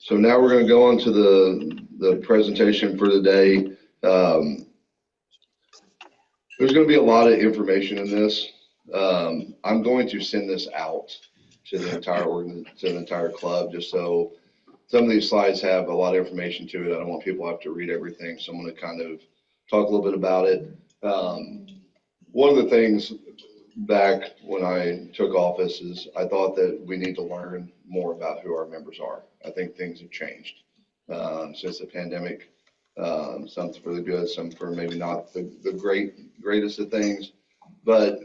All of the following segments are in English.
So now we're going to go on to the presentation for the day. There's going to be a lot of information in this. I'm going to send this out to the entire club, just so some of these slides have a lot of information to it. I don't want people to have to read everything, so I'm going to kind of talk a little bit about it. One of the things back when I took office is I thought that we need to learn more about who our members are. I think things have changed since the pandemic. Some for the good, some for maybe not the greatest of things, but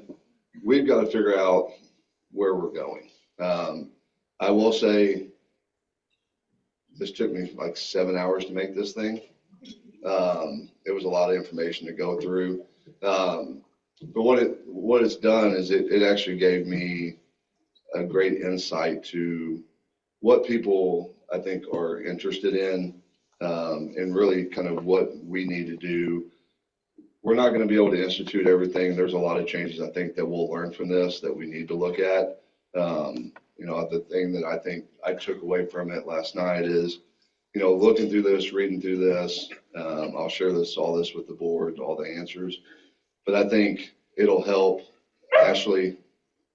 we've got to figure out where we're going. I will say this took me like 7 hours to make this thing. It was a lot of information to go through. But what it's done is it actually gave me a great insight to what people I think are interested in, and really kind of what we need to do. We're not going to be able to institute everything. There's a lot of changes I think that we'll learn from this that we need to look at. The thing that I think I took away from it last night is, looking through this, reading through this. I'll share all this with the board, all the answers. But I think it'll help Ashley.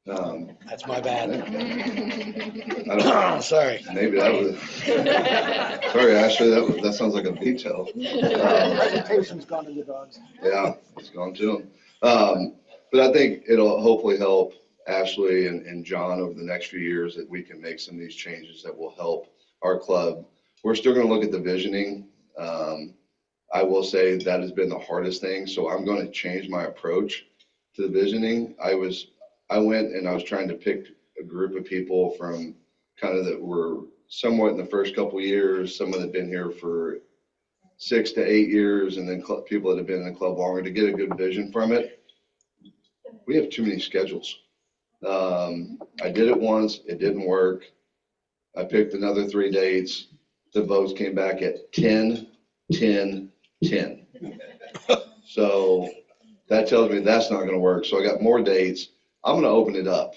That's my bad. Sorry. Maybe that was. Sorry, Ashley. That sounds like a veto. Presentation's gone to the dogs. Yeah, it's gone to them. But I think it'll hopefully help Ashley and John over the next few years that we can make some of these changes that will help our club. We're still going to look at the visioning. I will say that has been the hardest thing. So I'm going to change my approach to the visioning. I went and I was trying to pick a group of people from kind of that were somewhat in the first couple of years, some that have been here for 6 to 8 years, and then people that have been in the club longer to get a good vision from it. We have too many schedules. I did it once, it didn't work. I picked another 3 dates. The votes came back at 10, 10, 10. So that tells me that's not going to work. So I got more dates. I'm going to open it up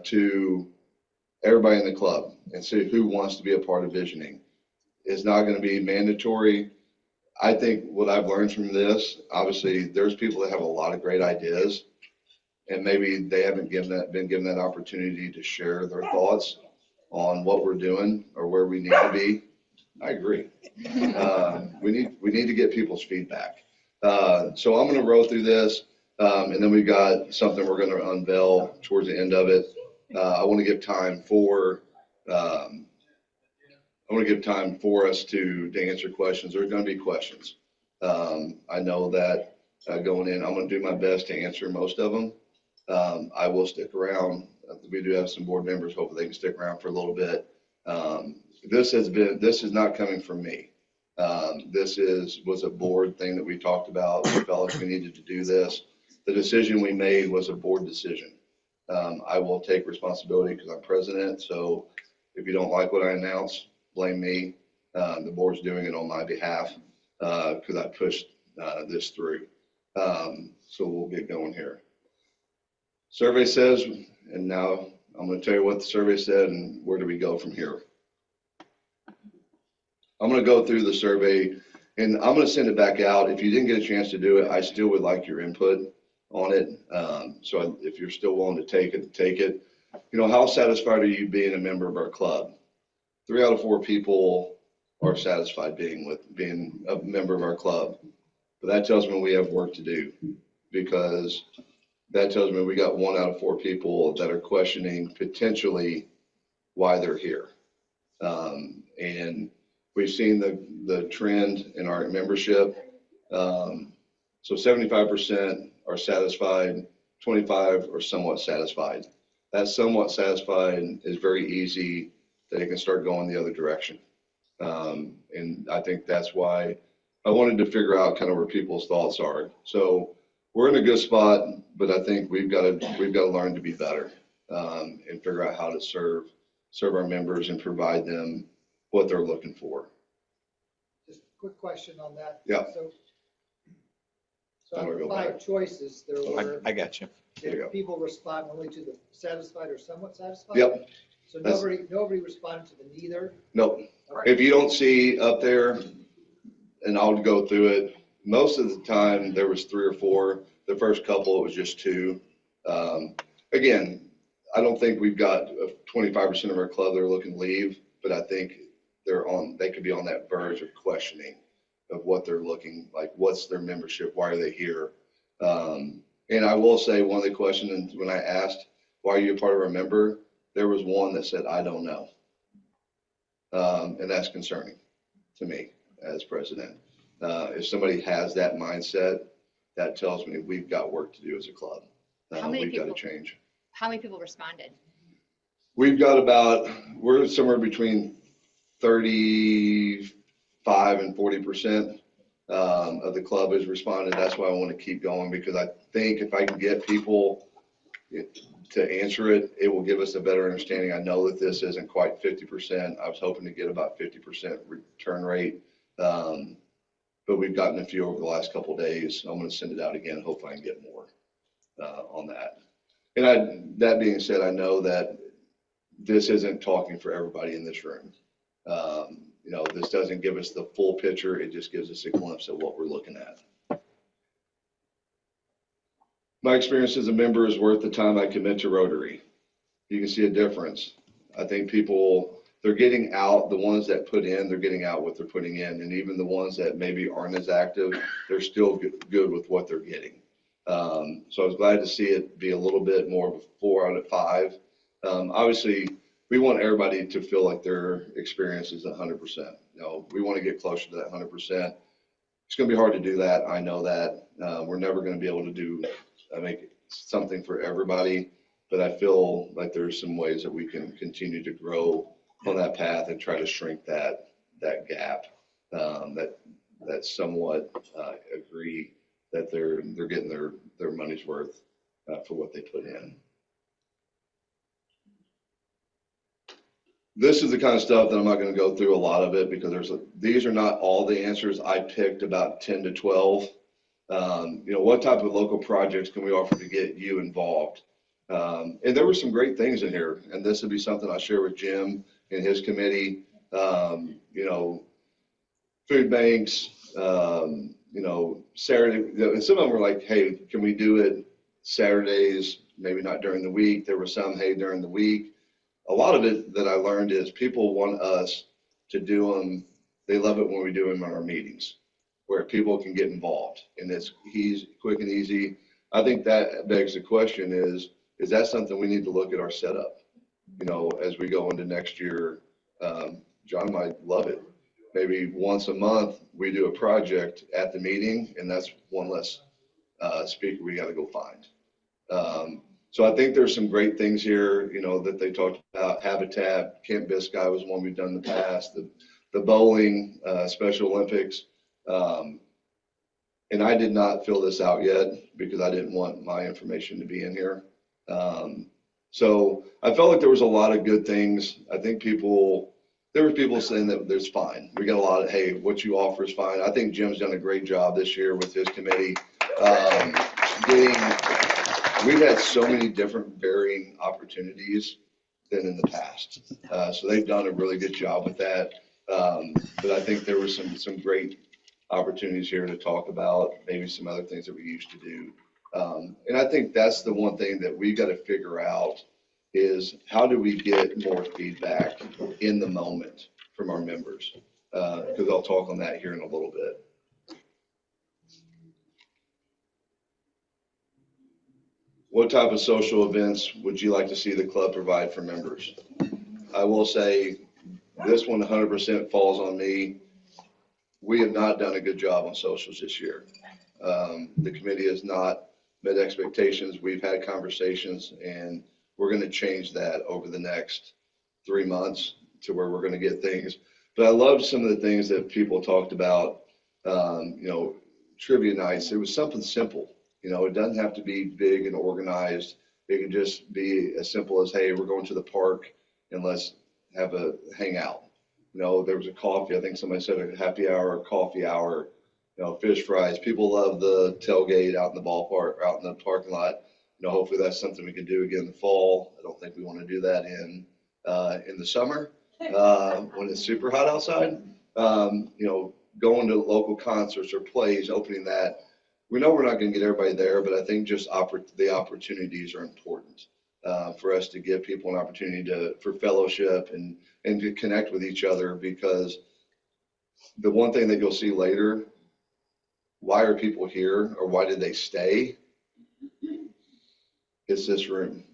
to everybody in the club and see who wants to be a part of visioning. It's not going to be mandatory. I think what I've learned from this, obviously, there's people that have a lot of great ideas, and maybe they haven't been given that opportunity to share their thoughts on what we're doing or where we need to be. I agree. We need to get people's feedback. So I'm going to roll through this, and then we've got something we're going to unveil towards the end of it. I want to give time for us to answer questions. There's going to be questions. I know that going in, I'm going to do my best to answer most of them. I will stick around. We do have some board members. Hopefully they can stick around for a little bit. This is not coming from me. This was a board thing that we talked about. We felt like we needed to do this. The decision we made was a board decision. I will take responsibility because I'm president. So if you don't like what I announce, blame me. The board's doing it on my behalf because I pushed this through. So we'll get going here. Survey says, and now I'm going to tell you what the survey said and where do we go from here. I'm going to go through the survey and I'm going to send it back out. If you didn't get a chance to do it, I still would like your input on it. So if you're still willing to take it, take it. How satisfied are you being a member of our club? 3 out of 4 people are satisfied being a member of our club. But that tells me we have work to do, because that tells me we got 1 out of 4 people that are questioning potentially why they're here. And we've seen the trend in our membership. So 75% are satisfied, 25 are somewhat satisfied. That somewhat satisfied is very easy that it can start going the other direction. And I think that's why I wanted to figure out kind of where people's thoughts are. So we're in a good spot, but I think we've got to learn to be better and figure out how to serve our members and provide them what they're looking for. Just a quick question on that. Yeah. So out of 5 choices, there were. I got you. Did people respond only to the satisfied or somewhat satisfied? Yep. So That's- nobody responded to the neither? Nope. Okay. If you don't see up there, and I'll go through it, most of the time there was 3 or 4. The first couple, it was just 2. Again, I don't think we've got 25% of our club that are looking to leave, but I think they could be on that verge of questioning of what they're looking like, what's their membership, why are they here? And I will say one of the questions when I asked, why are you a part of our member? There was one that said, I don't know. And that's concerning to me as president. If somebody has that mindset, that tells me we've got work to do as a club. How many We've got to people- change. How many people responded? We've got we're somewhere between 35 and 40% of the club has responded. That's why I want to keep going, because I think if I can get people to answer it, it will give us a better understanding. I know that this isn't quite 50%. I was hoping to get about 50% return rate. But we've gotten a few over the last couple of days. I'm going to send it out again. Hopefully I can get more on that. And that being said, I know that this isn't talking for everybody in this room. This doesn't give us the full picture. It just gives us a glimpse of what we're looking at. My experience as a member is worth the time I commit to Rotary. You can see a difference. I think people, they're getting out, the ones that put in, they're getting out what they're putting in. And even the ones that maybe aren't as active, they're still good with what they're getting. So I was glad to see it be a little bit more of a 4 out of 5. Obviously, we want everybody to feel like their experience is 100%. We want to get closer to that 100%. It's going to be hard to do that. I know that. We're never going to be able to make something for everybody, but I feel like there's some ways that we can continue to grow on that path and try to shrink that gap. That somewhat agree that they're getting their money's worth for what they put in. This is the kind of stuff that I'm not going to go through a lot of it, because these are not all the answers. I picked about 10 to 12. What type of local projects can we offer to get you involved? And there were some great things in here, and this would be something I'll share with Jim and his committee. Food banks, Saturday, and some of them were like, hey, can we do it Saturdays, maybe not during the week? There were some, hey, during the week. A lot of it that I learned is people want us to do them. They love it when we do them in our meetings where people can get involved, and it's quick and easy. I think that begs the question is that something we need to look at our setup, as we go into next year? John might love it. Maybe once a month we do a project at the meeting, and that's one less speaker we got to go find. So I think there's some great things here, that they talked about. Habitat, Camp Biscay was one we've done in the past, the bowling, Special Olympics. And I did not fill this out yet because I didn't want my information to be in here. So I felt like there was a lot of good things. I think there were people saying that there's fine. We got a lot of, hey, what you offer is fine. I think Jim's done a great job this year with his committee. We've had so many different varying opportunities than in the past. So they've done a really good job with that. But I think there were some great opportunities here to talk about maybe some other things that we used to do. And I think that's the one thing that we've got to figure out is how do we get more feedback in the moment from our members? Because I'll talk on that here in a little bit. What type of social events would you like to see the club provide for members? I will say this one 100% falls on me. We have not done a good job on socials this year. The committee has not met expectations. We've had conversations, and we're going to change that over the next 3 months to where we're going to get things. But I loved some of the things that people talked about, trivia nights. It was something simple. It doesn't have to be big and organized. It can just be as simple as, hey, we're going to the park and let's have a hangout. There was a coffee. I think somebody said a happy hour, coffee hour, fish fries. People love the tailgate out in the ballpark, out in the parking lot. Hopefully that's something we can do again in the fall. I don't think we want to do that in in the summer, when it's super hot outside. Going to local concerts or plays, opening that. We know we're not going to get everybody there, but I think just the opportunities are important for us to give people an opportunity for fellowship and to connect with each other, because the one thing that you'll see later, why are people here or why did they stay? It's this room.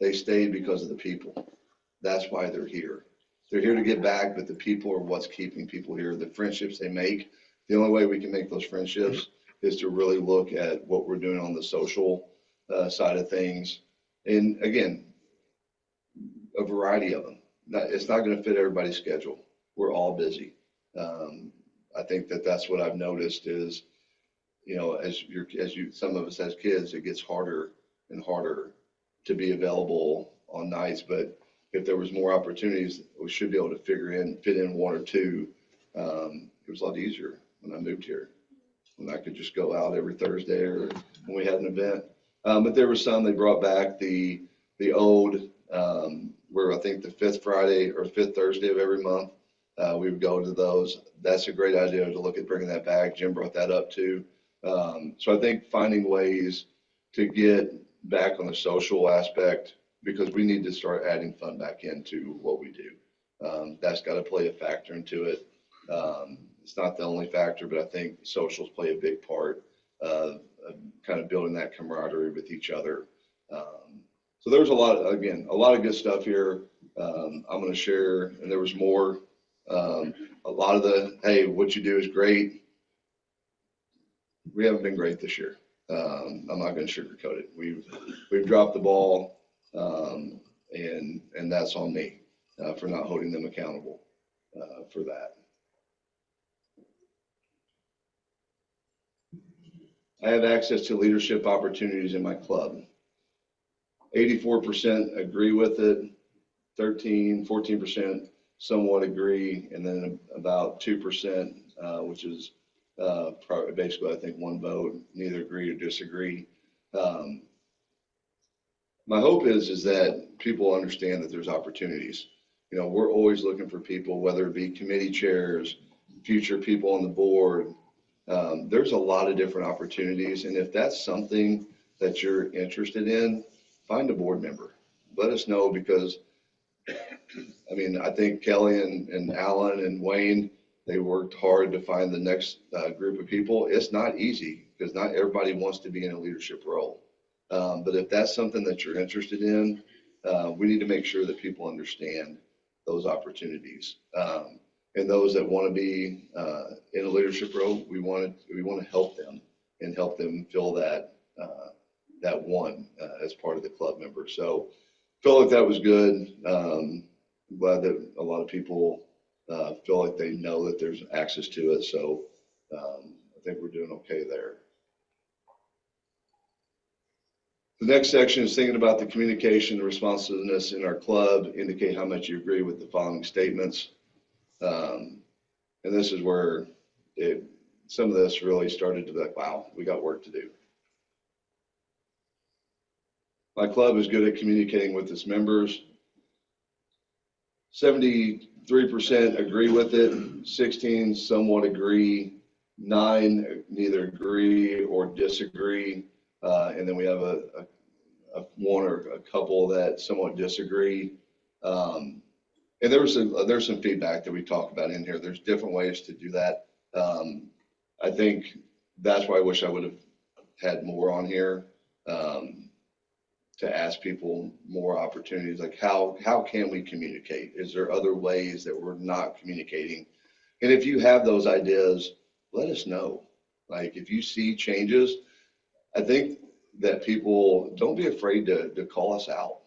They stayed because of the people. That's why they're here. They're here to get back, but the people are what's keeping people here. The friendships they make, the only way we can make those friendships is to really look at what we're doing on the social side of things. And again, a variety of them. It's not going to fit everybody's schedule. We're all busy. I think that's what I've noticed is, some of us as kids, it gets harder and harder to be available on nights. But if there was more opportunities, we should be able to fit in one or two. It was a lot easier when I moved here, when I could just go out every Thursday or when we had an event. But there were some, they brought back the old, where I think the fifth Friday or fifth Thursday of every month, we would go to those. That's a great idea to look at bringing that back. Jim brought that up too. So I think finding ways to get back on the social aspect, because we need to start adding fun back into what we do. That's got to play a factor into it. It's not the only factor, but I think socials play a big part of kind of building that camaraderie with each other. So there's a lot of good stuff here. I'm going to share, and there was more. A lot of hey, what you do is great. We haven't been great this year. I'm not going to sugarcoat it. We've dropped the ball, and that's on me for not holding them accountable for that. I have access to leadership opportunities in my club. 84% agree with it, 14% somewhat agree, and then about 2%, which is basically, I think, one vote, neither agree or disagree. My hope is that people understand that there's opportunities. We're always looking for people, whether it be committee chairs, future people on the board. There's a lot of different opportunities, and if that's something that you're interested in, find a board member. Let us know, because I think Kelly and Alan and Wayne, they worked hard to find the next group of people. It's not easy, because not everybody wants to be in a leadership role. But if that's something that you're interested in, we need to make sure that people understand those opportunities. And those that want to be in a leadership role, we want to help them and help them fill that one as part of the club member. So felt like that was good. I'm glad that a lot of people feel like they know that there's access to it. So I think we're doing okay there. The next section is thinking about the communication and responsiveness in our club. Indicate how much you agree with the following statements. And this is where some of this really started to be like, wow, we got work to do. My club is good at communicating with its members. 73% agree with it, 16 somewhat agree, 9 neither agree or disagree, and then we have a one or a couple that somewhat disagree. And there's some feedback that we talk about in here. There's different ways to do that. I think that's why I wish I would have had more on here, to ask people more opportunities, like how can we communicate? Is there other ways that we're not communicating? And if you have those ideas, let us know. Like, if you see changes, I think that people don't be afraid to call us out.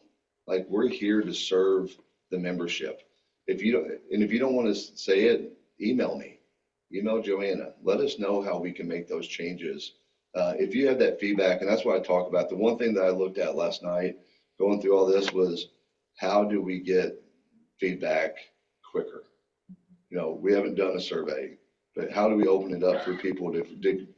Like, we're here to serve the membership. If you don't want to say it, email me, email Joanna. Let us know how we can make those changes. If you have that feedback, and that's what I talk about. The one thing that I looked at last night going through all this was, how do we get feedback quicker? We haven't done a survey, but how do we open it up for people to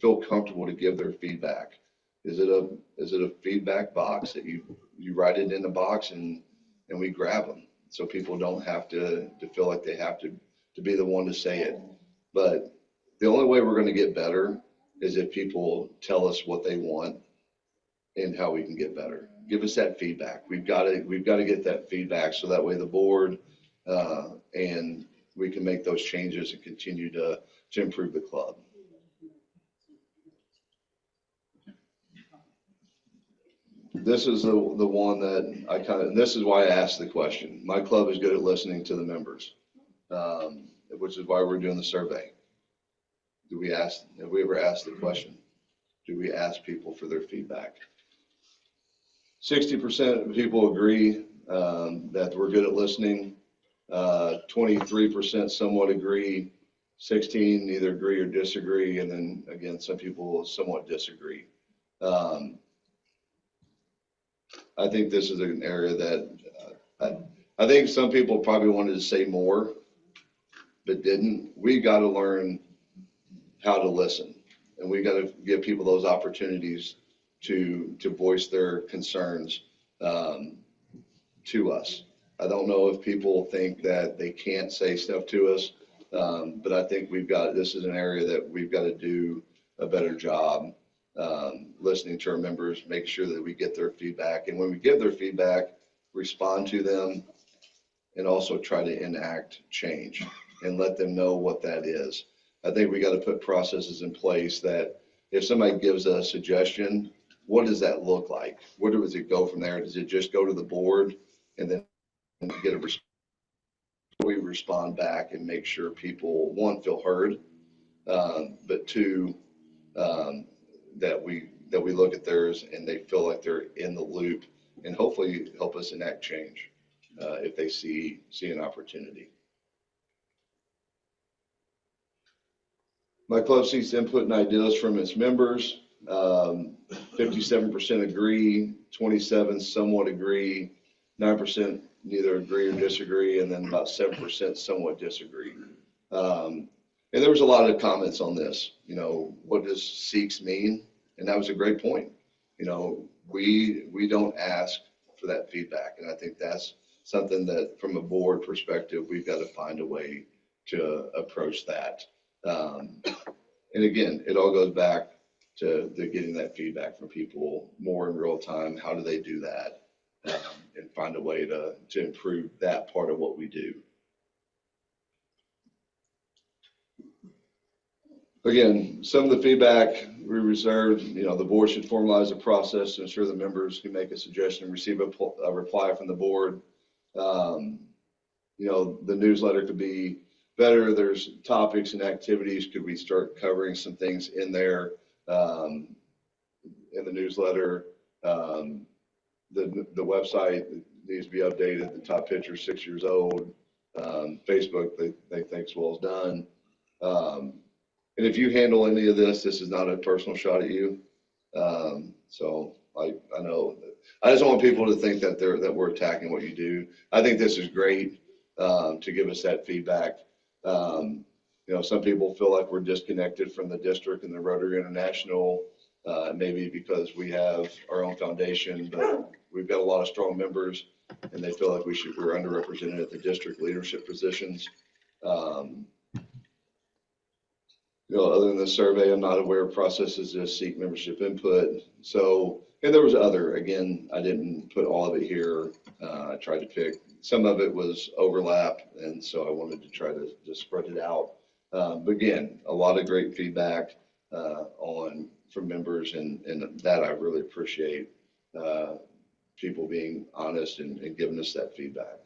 feel comfortable to give their feedback? Is it a feedback box that you write it in the box and we grab them? so people don't have to feel like they have to be the one to say it. But the only way we're going to get better is if people tell us what they want and how we can get better. Give us that feedback. We've got to get that feedback so that way the board and we can make those changes and continue to improve the club. This is the one that I this is why I asked the question. My club is good at listening to the members, which is why we're doing the survey. Have we ever asked the question? Do we ask people for their feedback? 60% of people agree that we're good at listening. 23% somewhat agree. 16 either agree or disagree. And then again, some people somewhat disagree. I think this is an area that I think some people probably wanted to say more, but didn't. We got to learn how to listen, and we got to give people those opportunities to voice their concerns to us. I don't know if people think that they can't say stuff to us, but I think this is an area that we've got to do a better job listening to our members, make sure that we get their feedback. And when we give their feedback, respond to them and also try to enact change and let them know what that is. I think we got to put processes in place that if somebody gives a suggestion, what does that look like? Where does it go from there? Does it just go to the board and then get a response? We respond back and make sure people, one, feel heard, but two, that we look at theirs and they feel like they're in the loop and hopefully help us enact change if they see an opportunity. My club seeks input and ideas from its members. 57% agree, 27% somewhat agree, 9% neither agree or disagree, and then about 7% somewhat disagree. And there was a lot of comments on this. What does seeks mean? And that was a great point. We don't ask for that feedback. And I think that's something that from a board perspective, we've got to find a way to approach that. And again, it all goes back to getting that feedback from people more in real time. How do they do that? And find a way to improve that part of what we do. Again, some of the feedback we reserved, the board should formalize a process to ensure the members can make a suggestion and receive a reply from the board. The newsletter could be better. There's topics and activities. Could we start covering some things in there in the newsletter? The website needs to be updated. The top picture is 6 years old. Facebook, they think it's well done. And if you handle any of this is not a personal shot at you. So I know I just want people to think that we're attacking what you do. I think this is great to give us that feedback. Some people feel like we're disconnected from the district and the Rotary International, maybe because we have our own foundation, but we've got a lot of strong members and they feel like we're underrepresented at the district leadership positions. Other than the survey, I'm not aware of processes to seek membership input. So, and there was again, I didn't put all of it here. I tried to pick, some of it was overlap. And so I wanted to try to just spread it out. But again, a lot of great feedback from members and that I really appreciate people being honest and giving us that feedback.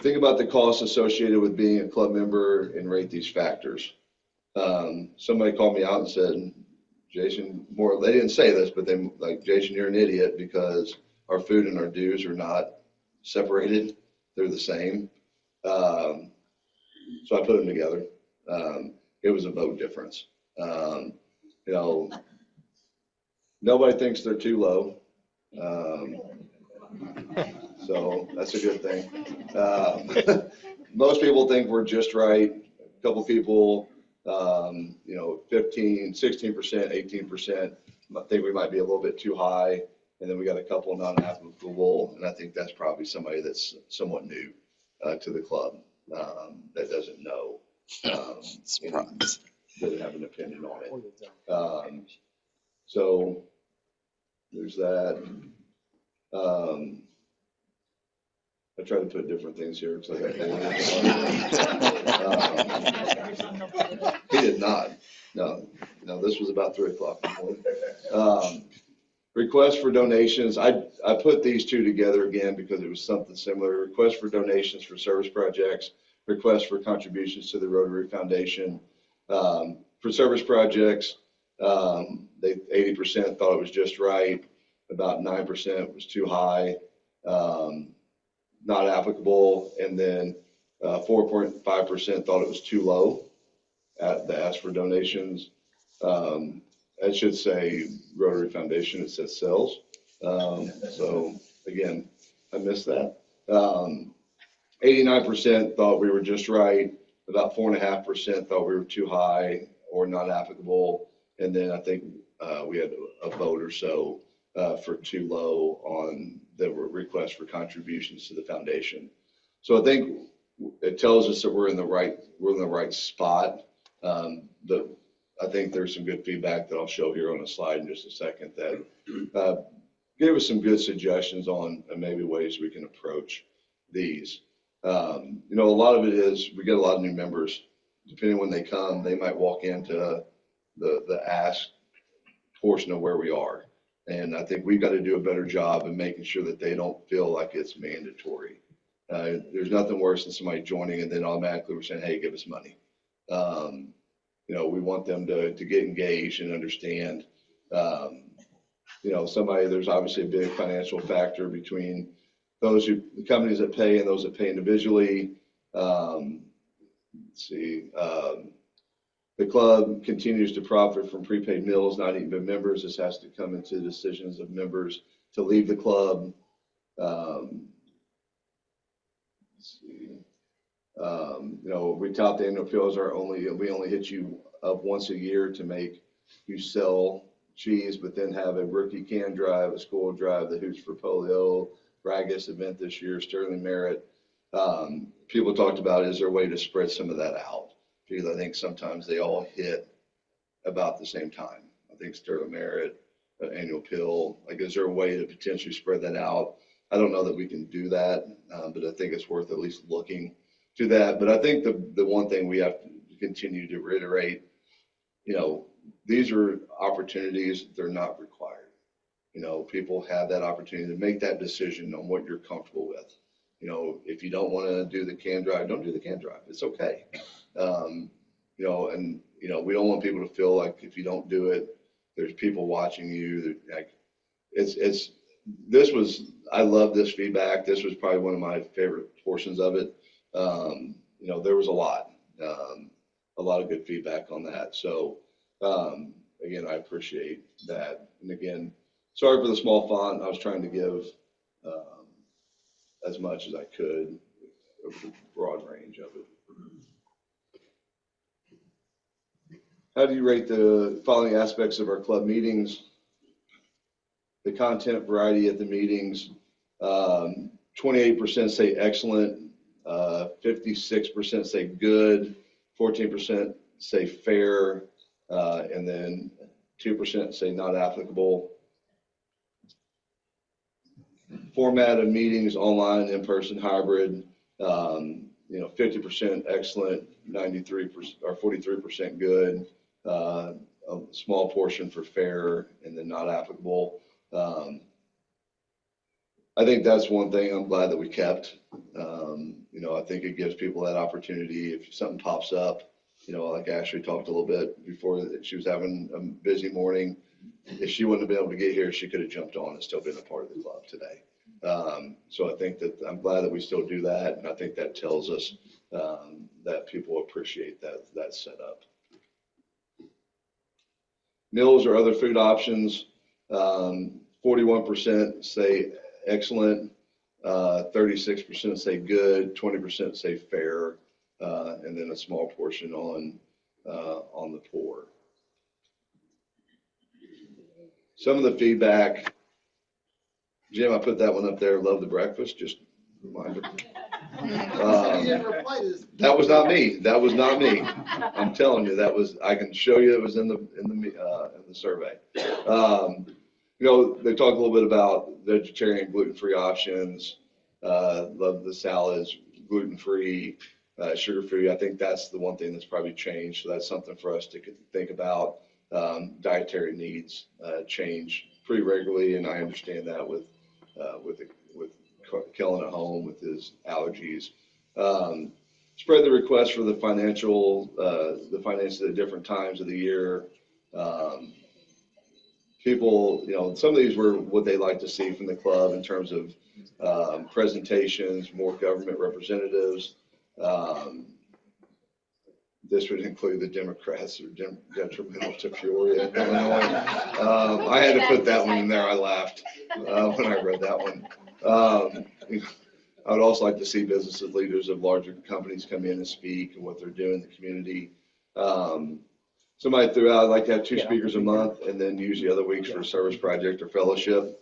Think about the costs associated with being a club member and rate these factors. Somebody called me out and said, Jason, they didn't say this, but they like, Jason, you're an idiot because our food and our dues are not separated. They're the same. So I put them together. It was a vote difference. Nobody thinks they're too low. So that's a good thing. Most people think we're just right. A couple people, 15, 16%, 18%. I think we might be a little bit too high. And then we got a couple non-applicable, and I think that's probably somebody that's somewhat new to the club that doesn't know, and doesn't have an opinion on it. So there's that. I try to put different things here because I got he did not. No, this was about 3:00 in the morning. Request for donations. I put these two together again because it was something similar. Request for donations for service projects, request for contributions to the Rotary Foundation. For service projects, they 80% thought it was just right. About 9% was too high, not applicable. And then 4.5% thought it was too low at the ask for donations. It should say Rotary Foundation, it says sales. So again, I missed that. 89% thought we were just right. About 4.5% thought we were too high or not applicable. And then I think we had a vote or so for too low on the request for contributions to the foundation. So I think it tells us that we're in the right spot. I think there's some good feedback that I'll show here on a slide in just a second that gave us some good suggestions on maybe ways we can approach these. A lot of it is we get a lot of new members. Depending when they come, they might walk into the ask portion of where we are. And I think we've got to do a better job of making sure that they don't feel like it's mandatory. There's nothing worse than somebody joining and then automatically we're saying, hey, give us money. We want them to get engaged and understand, there's obviously a big financial factor between the companies that pay and those that pay individually. The club continues to profit from prepaid meals not eaten by members. This has to come into decisions of members to leave the club. We tout the annual appeals we only hit you up once a year to make you sell cheese, but then have a rookie can drive, a school drive, the Hoops for Polio, Ragus event this year, Sterling Merit. People talked about, is there a way to spread some of that out? Because I think sometimes they all hit about the same time. I think Sterling Merit, annual pill, is there a way to potentially spread that out? I don't know that we can do that, but I think it's worth at least looking to that. But I think the one thing we have to continue to reiterate, these are opportunities, they're not required. People have that opportunity to make that decision on what you're comfortable with. If you don't want to do the can drive, don't do the can drive. It's okay. We don't want people to feel like if you don't do it, there's people watching you. I love this feedback. This was probably one of my favorite portions of it. There was a lot of good feedback on that. So, again, I appreciate that. And again, sorry for the small font. I was trying to give as much as I could of the broad range of it. How do you rate the following aspects of our club meetings? The content variety at the meetings, 28% say excellent, 56% say good, 14% say fair, and then 2% say not applicable. Format of meetings, online, in-person, hybrid, 50% excellent, 93% or 43% good, a small portion for fair, and then not applicable. I think that's one thing I'm glad that we kept. I think it gives people that opportunity if something pops up, like Ashley talked a little bit before, that she was having a busy morning. If she wouldn't have been able to get here, she could have jumped on and still been a part of the club today. So I think that I'm glad that we still do that. And I think that tells us that people appreciate that setup. Meals or other food options, 41% say excellent, 36% say good, 20% say fair, and then a small portion on the poor. Some of the feedback Jim, I put that one up there. Love the breakfast. Just reminder. You didn't reply to this. That was not me. That was not me. I'm telling you, that was. I can show you it was in the survey. You know, they talk a little bit about vegetarian, gluten-free options. Love the salads, gluten-free, sugar-free. I think that's the one thing that's probably changed. So that's something for us to think about. Dietary needs change pretty regularly, and I understand that with Kellen at home with his allergies. Spread the request for the finances at different times of the year. People, you know, some of these were what they like to see from the club in terms of presentations, more government representatives. This would include the Democrats are detrimental to Peoria, Illinois. I had to put that one in there. I laughed when I read that one. I would also like to see businesses, leaders of larger companies come in and speak and what they're doing in the community. Somebody threw out, I'd like to have 2 speakers a month and then use the other weeks for a service project or fellowship.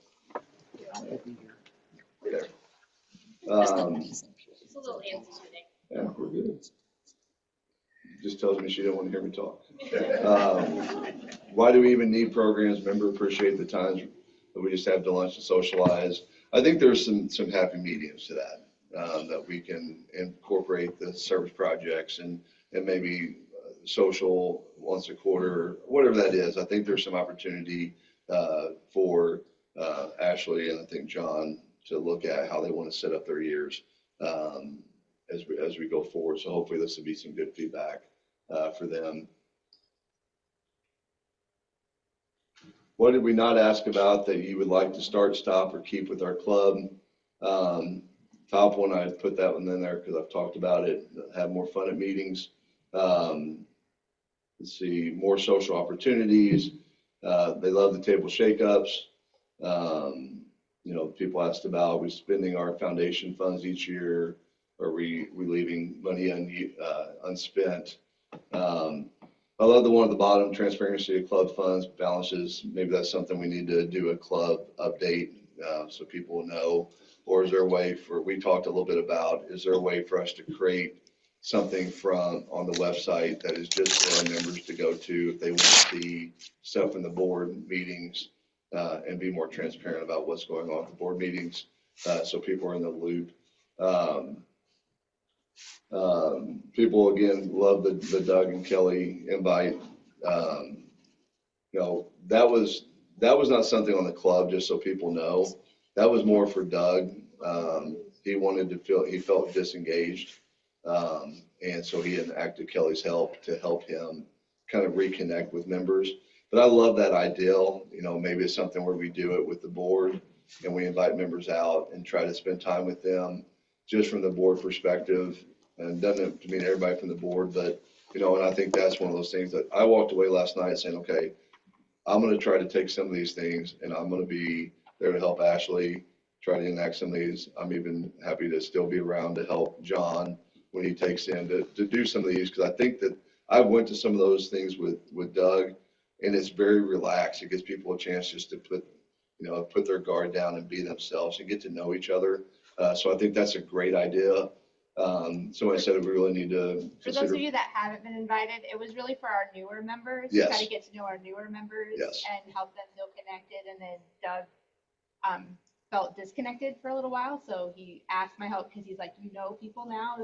There. It's a little antsy today. Yeah, we're good. Just tells me she didn't want to hear me talk. Why do we even need programs? Member appreciate the times that we just have to lunch and socialize. I think there's some happy mediums to that, that we can incorporate the service projects and maybe social once a quarter, whatever that is. I think there's some opportunity for Ashley and I think John to look at how they want to set up their years as we go forward. So hopefully this will be some good feedback for them. What did we not ask about that you would like to start, stop, or keep with our club? Top one, I put that one in there because I've talked about it. Have more fun at meetings. Let's see, more social opportunities. They love the table shakeups. You know, people asked about, are we spending our foundation funds each year? Are we leaving money unspent? I love the one at the bottom, transparency of club funds, balances. Maybe that's something we need to do a club update so people know. Or is there a way we talked a little bit about, is there a way for us to create something on the website that is just for our members to go to if they want to see stuff in the board meetings and be more transparent about what's going on at the board meetings so people are in the loop. People again love the Doug and Kelly invite. You know, that was not something on the club, just so people know. That was more for Doug. He felt disengaged. And so he enacted Kelly's help to help him kind of reconnect with members. But I love that ideal. You know, maybe it's something where we do it with the board and we invite members out and try to spend time with them just from the board perspective. And doesn't have to mean everybody from the board, but, you know, and I think that's one of those things that I walked away last night saying, okay, I'm going to try to take some of these things and I'm going to be there to help Ashley try to enact some of these. I'm even happy to still be around to help John when he takes in to do some of these. Cause I think that I went to some of those things with Doug and it's very relaxed. It gives people a chance just to put their guard down and be themselves and get to know each other. So I think that's a great idea. Somebody said we really need to For those of you that haven't been invited, it was really for our newer members. Yes. Try to get to know our newer members Yes. and help them feel connected. And then Doug felt disconnected for a little while, so he asked my help because he's like, you know, people now,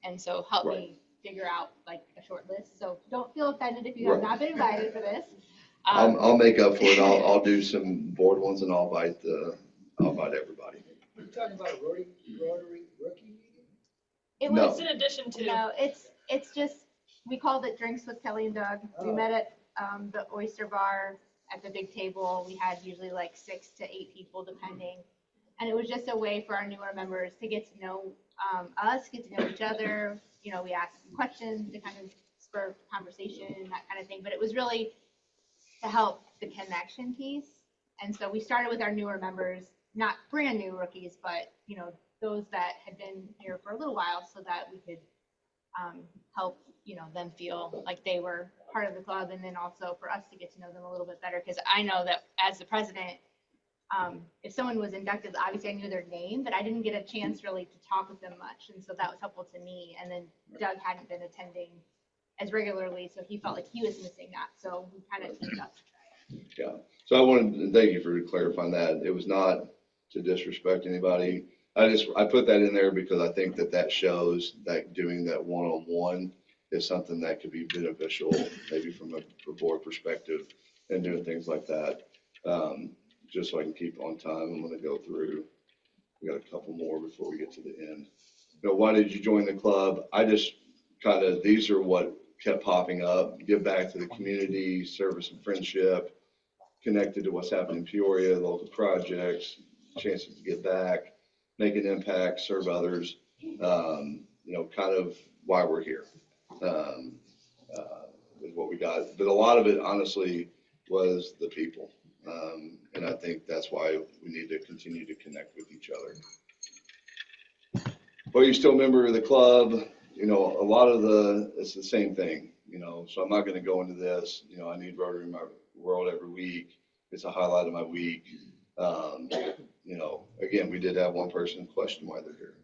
and so help me figure out like a short list. So don't feel offended if you have not been invited for this. I'll make up for it. I'll do some board ones and I'll invite everybody. You're talking about a Rotary rookie meeting? It No. was in addition to. No, it's just, we called it Drinks with Kelly and Doug. We met at the Oyster Bar at the big table. We had usually like 6 to 8 people depending. And it was just a way for our newer members to get to know us, get to know each other. You know, we asked some questions to kind of spur conversation and that kind of thing. But it was really to help the connection piece. And so we started with our newer members, not brand new rookies, but, you know, those that had been here for a little while so that we could help, you know, them feel like they were part of the club. And then also for us to get to know them a little bit better. Because I know that as the president, if someone was inducted, obviously I knew their name, but I didn't get a chance really to talk with them much. And so that was helpful to me. And then Doug hadn't been attending as regularly, so he felt like he was missing that. So we kind of teamed up to try it. Yeah. So I wanted to thank you for clarifying that. It was not to disrespect anybody. I put that in there because I think that shows that doing that one-on-one is something that could be beneficial, maybe from a board perspective, and doing things like that. Just so I can keep on time, I'm going to go through. We got a couple more before we get to the end. You know, why did you join the club? I just kind of, these are what kept popping up. Give back to the community, service and friendship, connected to what's happening in Peoria, local projects, chances to get back, make an impact, serve others. You know, kind of why we're here is what we got. But a lot of it, honestly, was the people. And I think that's why we need to continue to connect with each other. But you're still a member of the club. You know, a lot of it's the same thing, you know, so I'm not going to go into this. You know, I need Rotary in my world every week. It's a highlight of my week. You know, again, we did have one person question why they're here.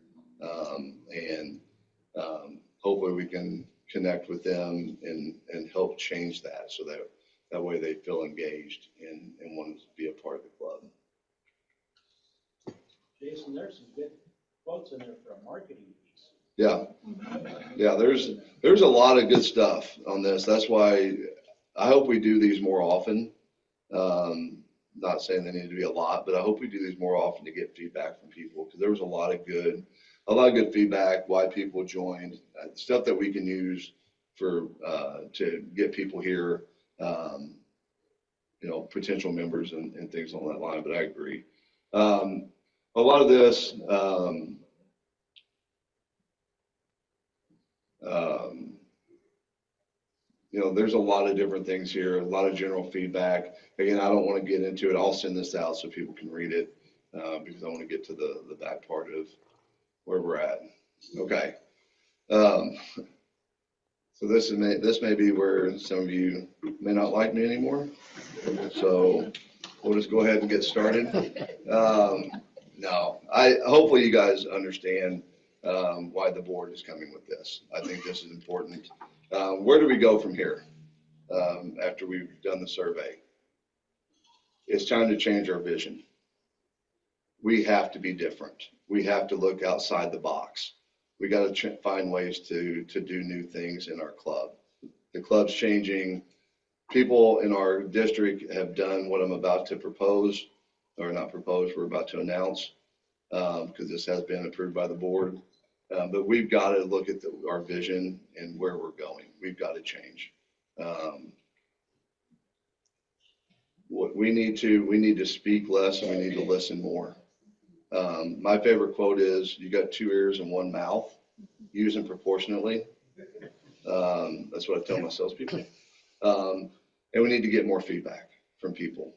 Hopefully we can connect with them and help change that so that way they feel engaged and want to be a part of the club. Jason, there's some good quotes in there for a marketing piece. Yeah. Yeah, there's a lot of good stuff on this. That's why I hope we do these more often. Not saying they need to be a lot, but I hope we do these more often to get feedback from people, because there was a lot of good feedback, why people joined, stuff that we can use for to get people here, you know, potential members and things on that line. But I agree. A lot of this, you know, there's a lot of different things here, a lot of general feedback. Again, I don't want to get into it. I'll send this out so people can read it because I want to get to the back part of where we're at. Okay. So this may be where some of you may not like me anymore. So we'll just go ahead and get started. No, hopefully you guys understand why the board is coming with this. I think this is important. Where do we go from here after we've done the survey? It's time to change our vision. We have to be different. We have to look outside the box. We got to find ways to do new things in our club. The club's changing. People in our district have done what I'm about to propose, or not propose, we're about to announce, because this has been approved by the board. But we've got to look at our vision and where we're going. We've got to change. What we need to speak less and we need to listen more. My favorite quote is, "You got two ears and one mouth. Use them proportionately." That's what I tell my salespeople. And we need to get more feedback from people.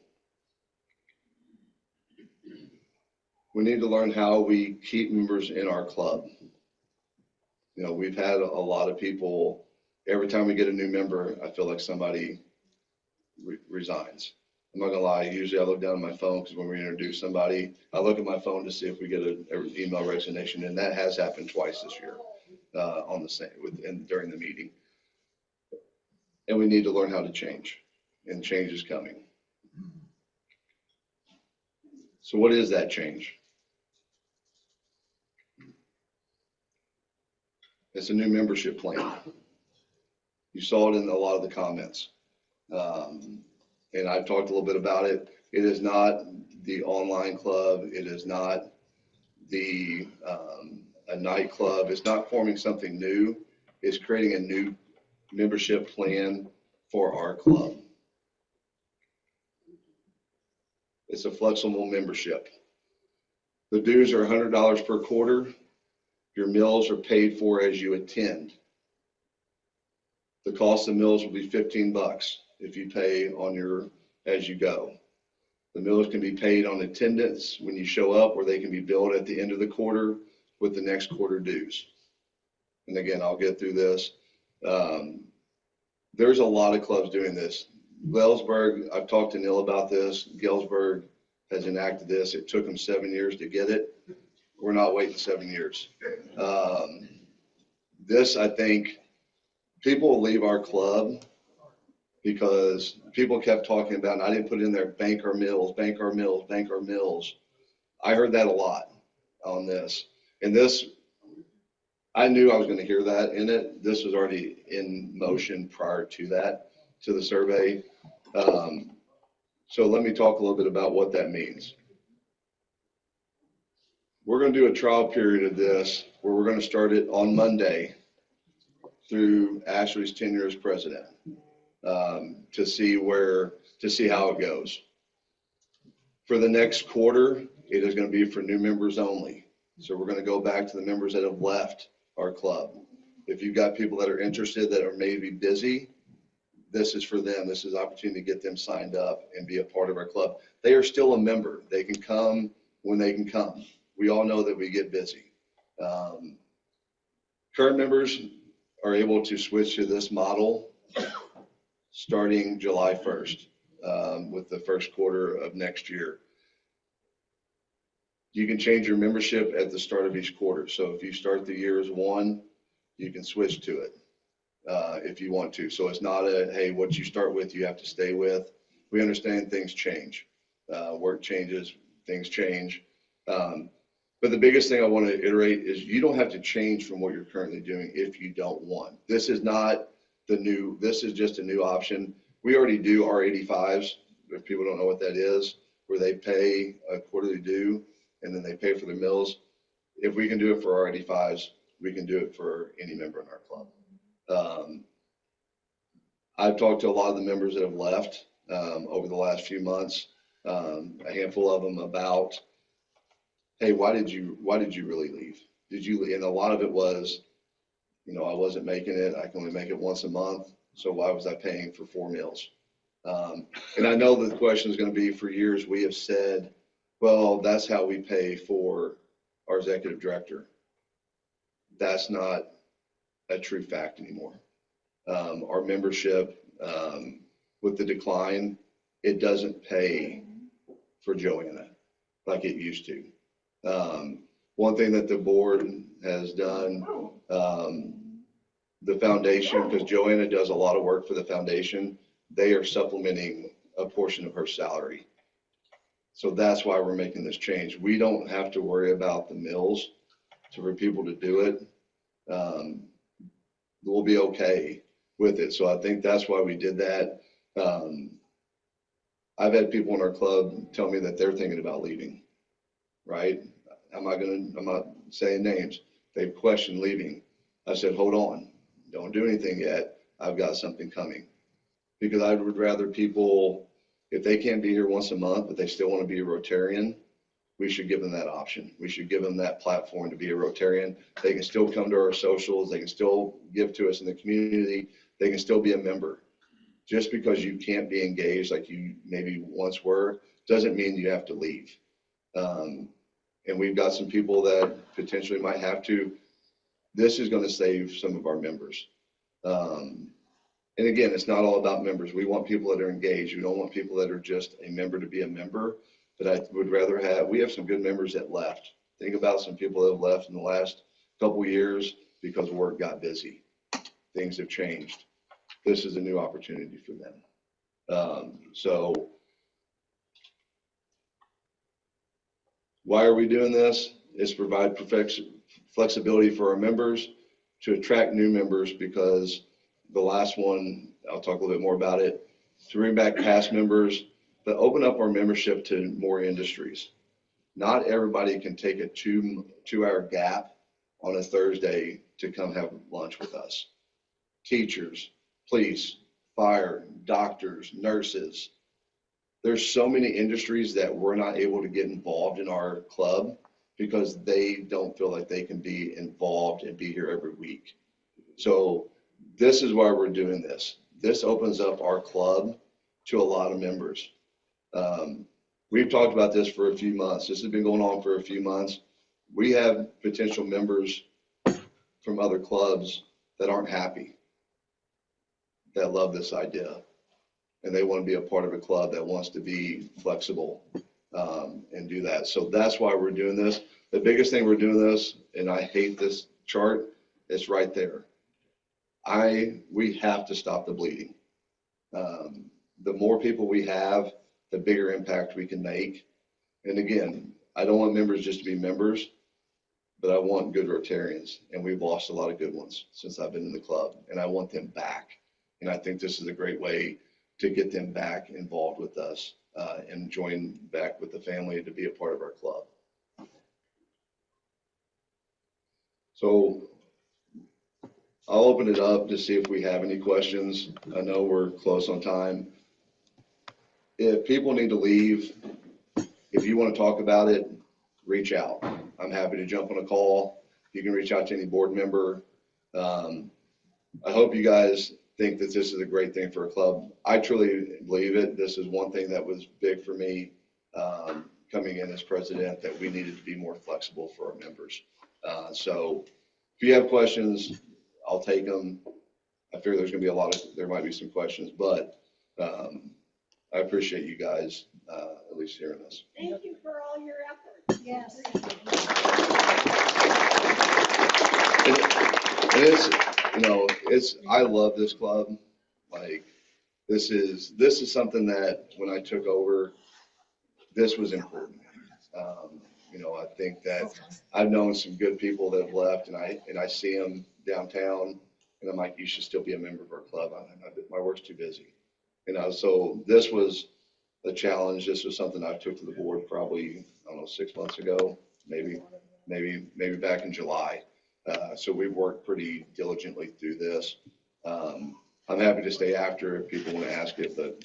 We need to learn how we keep members in our club. You know, we've had a lot of people, every time we get a new member, I feel like somebody resigns. I'm not gonna lie, usually I look down at my phone because when we introduce somebody, I look at my phone to see if we get an email resignation, and that has happened twice this year on the same during the meeting. And we need to learn how to change, and change is coming. So what is that change? It's a new membership plan. You saw it in a lot of the comments. And I've talked a little bit about it. It is not the online club. It is not a nightclub. It's not forming something new. It's creating a new membership plan for our club. It's a flexible membership. The dues are $100 per quarter. Your meals are paid for as you attend. The cost of meals will be $15 if you pay on as you go. The meals can be paid on attendance when you show up, or they can be billed at the end of the quarter with the next quarter dues. And again, I'll get through this. There's a lot of clubs doing this. Galesburg, I've talked to Neil about this. Galesburg has enacted this. It took them 7 years to get it. We're not waiting 7 years. This, I think, people will leave our club because people kept talking about, and I didn't put in there, bank our mills, bank our mills, bank our mills. I heard that a lot on this. And this, I knew I was going to hear that in it. This was already in motion prior to that, to the survey. So let me talk a little bit about what that means. We're going to do a trial period of this where we're going to start it on Monday through Ashley's tenure as president, to see how it goes. For the next quarter, it is going to be for new members only. So we're going to go back to the members that have left our club. If you've got people that are interested that are maybe busy, this is for them. This is an opportunity to get them signed up and be a part of our club. They are still a member. They can come when they can come. We all know that we get busy. Current members are able to switch to this model starting July 1st, with the first quarter of next year. You can change your membership at the start of each quarter. So if you start the year as 1, you can switch to it if you want to. So it's not a, hey, what you start with, you have to stay with. We understand things change. Work changes, things change. But the biggest thing I want to iterate is you don't have to change from what you're currently doing if you don't want. This is not this is just a new option. We already do R85s, if people don't know what that is, where they pay a quarterly due and then they pay for their meals. If we can do it for R85s, we can do it for any member in our club. I've talked to a lot of the members that have left over the last few months, a handful of them about, hey, why did you really leave? Did you leave? And a lot of it was, I wasn't making it. I can only make it once a month. So why was I paying for 4 meals? And I know the question is going to be, for years we have said, well, that's how we pay for our executive director. That's not a true fact anymore. Our membership, with the decline, it doesn't pay for Joanna like it used to. One thing that the board has done, the foundation, because Joanna does a lot of work for the foundation, they are supplementing a portion of her salary. So that's why we're making this change. We don't have to worry about the mills for people to do it. We'll be okay with it. So I think that's why we did that. I've had people in our club tell me that they're thinking about leaving, right? I'm not saying names. They've questioned leaving. I said, hold on, don't do anything yet. I've got something coming. Because I would rather people, if they can't be here once a month, but they still want to be a Rotarian, we should give them that option. We should give them that platform to be a Rotarian. They can still come to our socials. They can still give to us in the community. They can still be a member. Just because you can't be engaged like you maybe once were, doesn't mean you have to leave. And we've got some people that potentially might have to. This is going to save some of our members. And again, it's not all about members. We want people that are engaged. We don't want people that are just a member to be a member. But I would rather we have some good members that left. Think about some people that have left in the last couple of years because work got busy. Things have changed. This is a new opportunity for them. So why are we doing this? It's to provide flexibility for our members, to attract new members, because the last one, I'll talk a little bit more about it, to bring back past members, but open up our membership to more industries. Not everybody can take a 2-hour gap on a Thursday to come have lunch with us. Teachers, police, fire, doctors, nurses. There's so many industries that we're not able to get involved in our club because they don't feel like they can be involved and be here every week. So this is why we're doing this. This opens up our club to a lot of members. We've talked about this for a few months. This has been going on for a few months. We have potential members from other clubs that aren't happy, that love this idea, and they want to be a part of a club that wants to be flexible and do that. So that's why we're doing this. The biggest thing we're doing this, and I hate this chart, it's right there. We have to stop the bleeding. The more people we have, the bigger impact we can make. And again, I don't want members just to be members, but I want good Rotarians, and we've lost a lot of good ones since I've been in the club, and I want them back. And I think this is a great way to get them back involved with us and join back with the family to be a part of our club. So I'll open it up to see if we have any questions. I know we're close on time. If people need to leave, if you want to talk about it, reach out. I'm happy to jump on a call. You can reach out to any board member. I hope you guys think that this is a great thing for a club. I truly believe it. This is one thing that was big for me coming in as president, that we needed to be more flexible for our members. So if you have questions, I'll take them. I figure there's going to be there might be some questions, but I appreciate you guys at least hearing us. Thank you for all your efforts. Yes. I love this club. Like, this is something that when I took over, this was important. I think that I've known some good people that have left, and I see them downtown, and I'm like, you should still be a member of our club. My work's too busy. So this was a challenge. This was something I took to the board probably, I don't know, 6 months ago, maybe back in July. So we've worked pretty diligently through this. I'm happy to stay after if people want to ask it, but.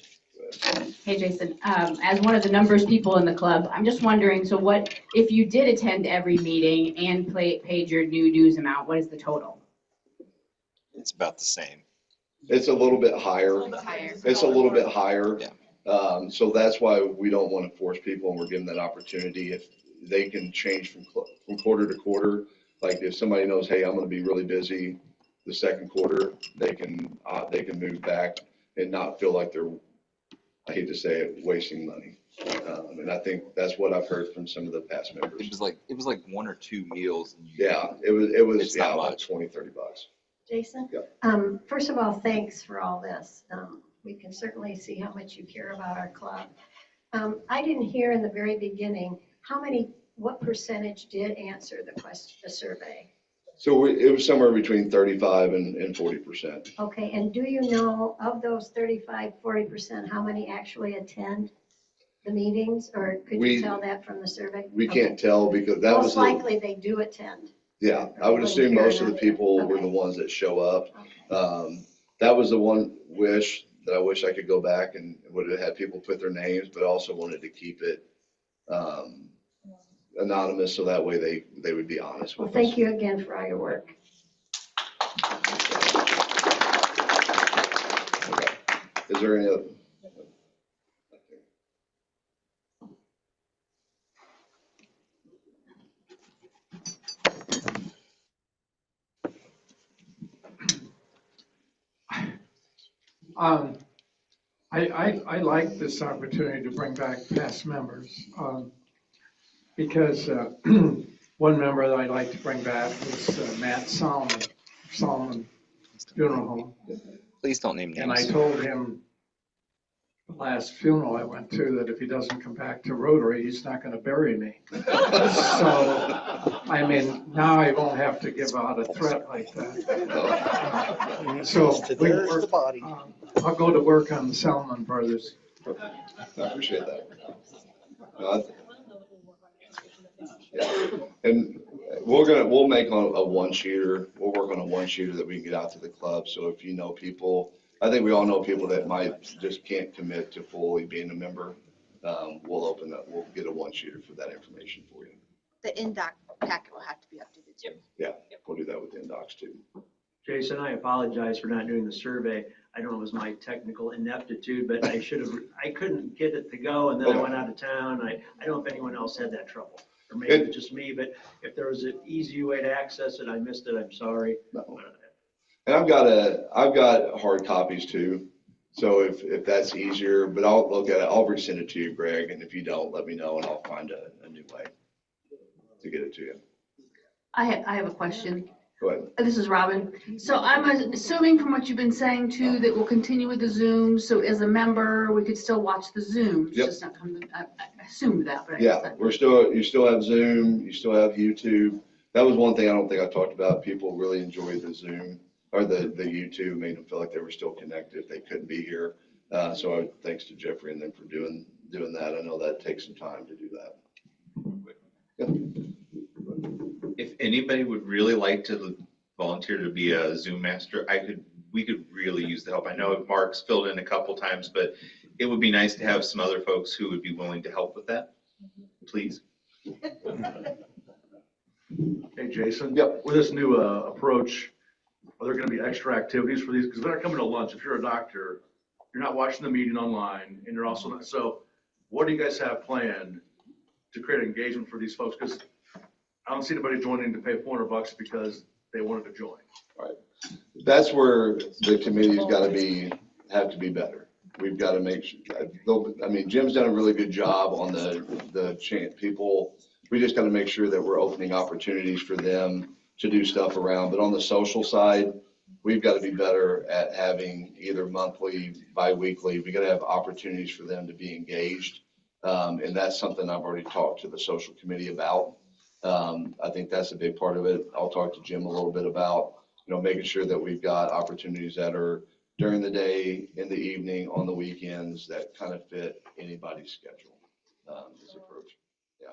Hey, Jason, as one of the numbers people in the club, I'm just wondering, so what, if you did attend every meeting and paid your new dues amount, what is the total? It's about the same. It's a little bit higher. It's a little bit higher. Yeah. So that's why we don't want to force people, and we're giving that opportunity. If they can change from quarter to quarter, like if somebody knows, hey, I'm going to be really busy the second quarter, they can move back and not feel like they're, I hate to say it, wasting money. And I think that's what I've heard from some of the past members. It was like 1 or 2 meals. And Yeah, it was It's not like much. $20-30. Jason, Yeah. first of all, thanks for all this. We can certainly see how much you care about our club. I didn't hear in the very beginning, what percentage did answer the survey? So it was somewhere between 35 and 40%. Okay, and do you know of those 35, 40%, how many actually attend the meetings? Or could you tell that from the survey? We can't tell because that was. Most likely they do attend. Yeah, I would assume most of the people were the ones that show up. Okay. That was the one wish that I wish I could go back and would have had people put their names, but also wanted to keep it anonymous so that way they would be honest Well, with us. thank you again for all your work. Okay. Is there any other? I like this opportunity to bring back past members, because one member that I'd like to bring back is Matt Solomon Funeral Home. please don't name And I names. told him the last funeral I went to that if he doesn't come back to Rotary, he's not going to bury me. So, I mean, now I won't have to give out a threat like that. So There's the body. I'll go to work on the Salmon Brothers. I appreciate that. Yeah. And we'll make on a one-sheeter. We'll work on a one-sheeter that we can get out to the club. So if you know people, I think we all know people that might just can't commit to fully being a member. We'll get a one-sheeter for that information for you. The in-doc packet will have to be updated too. Yeah, we'll do that with the indocs too. Jason, I apologize for not doing the survey. I don't know if it was my technical ineptitude, but I couldn't get it to go, and then I went out of town. I don't know if anyone else had that trouble, or maybe it was just me, but if there was an easy way to access it, I missed it, I'm sorry. No. And I've got hard copies too. So if that's easier, but I'll look at it, I'll resend it to you, Greg, and if you don't, let me know and I'll find a new way to get it to you. I have a question. Go ahead. This is Robin. So I'm assuming from what you've been saying too, that we'll continue with the Zoom. So as a member, we could still watch the Zooms. Yep. Just not come, I assumed that, but I guess Yeah, that. you still have Zoom, you still have YouTube. That was one thing I don't think I talked about. People really enjoyed the Zoom or the YouTube, made them feel like they were still connected if they couldn't be here. So thanks to Jeffrey and them for doing that. I know that takes some time to do that. Yeah. If anybody would really like to volunteer to be a Zoom master, we could really use the help. I know Mark's filled in a couple times, but it would be nice to have some other folks who would be willing to help with that. Please. Hey, Jason? Yep. With this new approach, are there gonna be extra activities for these? Because they're coming to lunch. If you're a doctor, you're not watching the meeting online, and you're also not, so what do you guys have planned to create engagement for these folks? Because I don't see anybody joining to pay $400 because they wanted to join. That's where the committee's got to have to be better. We've got to make sure, I mean, Jim's done a really good job on the people. We just got to make sure that we're opening opportunities for them to do stuff around. But on the social side, we've got to be better at having either monthly, bi-weekly. We got to have opportunities for them to be engaged. And that's something I've already talked to the social committee about. I think that's a big part of it. I'll talk to Jim a little bit about, making sure that we've got opportunities that are during the day, in the evening, on the weekends that kind of fit anybody's schedule, this approach. Yeah.